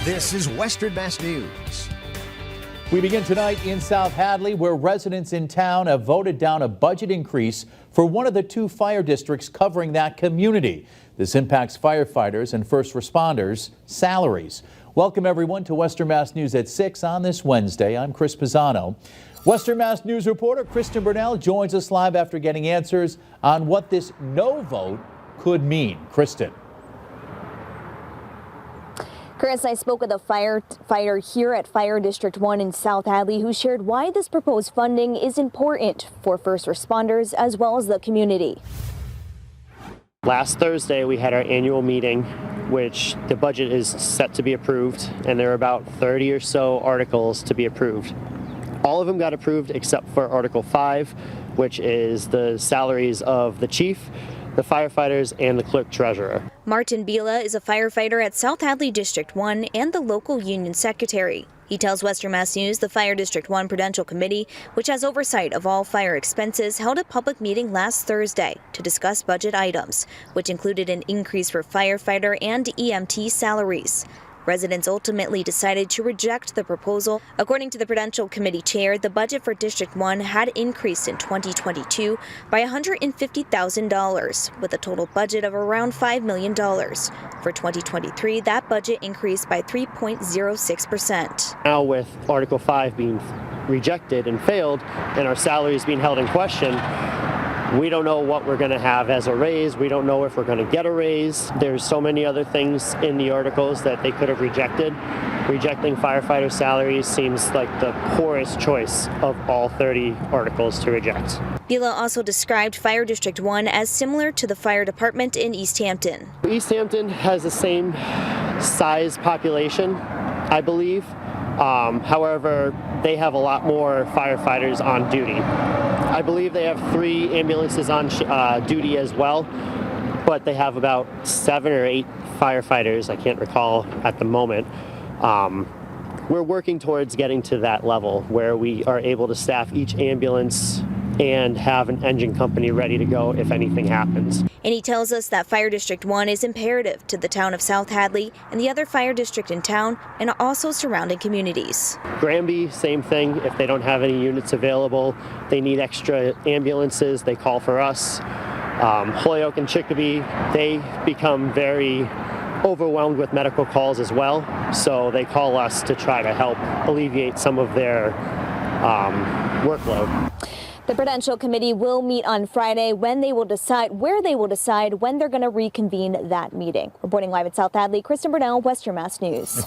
This is Western Mass News. We begin tonight in South Hadley, where residents in town have voted down a budget increase for one of the two fire districts covering that community. This impacts firefighters and first responders' salaries. Welcome everyone to Western Mass News at 6 on this Wednesday. I'm Chris Pisano. Western Mass News reporter Kristen Burnell joins us live after getting answers on what this no vote could mean. Kristen. Chris, I spoke with a firefighter here at Fire District 1 in South Hadley who shared why this proposed funding is important for first responders as well as the community. Last Thursday, we had our annual meeting, which the budget is set to be approved, and there are about 30 or so articles to be approved. All of them got approved except for Article 5, which is the salaries of the chief, the firefighters, and the clerk treasurer. Martin Bila is a firefighter at South Hadley District 1 and the local union secretary. He tells Western Mass News the Fire District 1 Prudential Committee, which has oversight of all fire expenses, held a public meeting last Thursday to discuss budget items, which included an increase for firefighter and EMT salaries. Residents ultimately decided to reject the proposal. According to the Prudential Committee chair, the budget for District 1 had increased in 2022 by $150,000, with a total budget of around $5 million. For 2023, that budget increased by 3.06%. Now with Article 5 being rejected and failed, and our salaries being held in question, we don't know what we're going to have as a raise. We don't know if we're going to get a raise. There's so many other things in the articles that they could have rejected. Rejecting firefighter salaries seems like the poorest choice of all 30 articles to reject. Bila also described Fire District 1 as similar to the fire department in East Hampton. East Hampton has the same size population, I believe. However, they have a lot more firefighters on duty. I believe they have 3 ambulances on duty as well, but they have about 7 or 8 firefighters. I can't recall at the moment. We're working towards getting to that level where we are able to staff each ambulance and have an engine company ready to go if anything happens. And he tells us that Fire District 1 is imperative to the town of South Hadley and the other fire district in town and also surrounding communities. Granby, same thing. If they don't have any units available, they need extra ambulances, they call for us. Holyoke and Chicopee, they become very overwhelmed with medical calls as well, so they call us to try to help alleviate some of their workload. The Prudential Committee will meet on Friday when they will decide when they're going to reconvene that meeting. Reporting live at South Hadley, Kristen Burnell, Western Mass News.